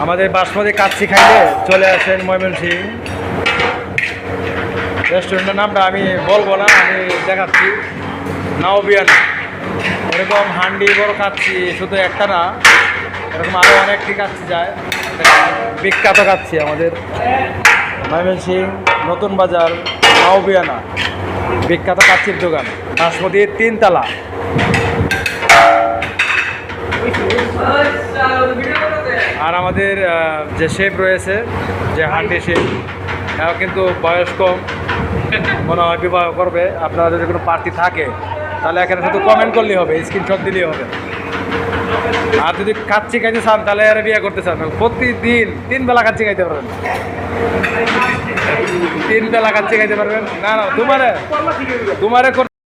আমাদের বাসমতি কাচ্চি খাইলে চলে আসেন ময়মনসিং রেস্টুরেন্টের নামটা আমি বলবো না, আমি দেখাচ্ছি নাওবিয়ানা। এরকম হান্ডি বড় কাচ্চি শুধু একটা না, এরকম আরও অনেকটি কাচ্চি যায়। বিখ্যাত কাচ্চি আমাদের ময়মনসিং নতুন বাজার নাওবিয়ানা, বিখ্যাত কাচ্চির দোকান, বাসমতির 3 তলা। আর আমাদের যে শেফ রয়েছে, যে হান্ডি শেফ, এও কিন্তু বয়স কম, মনে হয় বিবাহ করবে। আপনারা যদি কোনো প্রার্থী থাকে তাহলে এখানে শুধু কমেন্ট করলেই হবে, স্ক্রিনশট দিলেই হবে। আর যদি কাচ্চি খাইতে চান তাহলে এর বিয়ে করতে চান, প্রতিদিন 3 বেলা কাচ্চি খাইতে পারবেন। 3 বেলা কাচ্চি খাইতে পারবেন। না না, তোমারে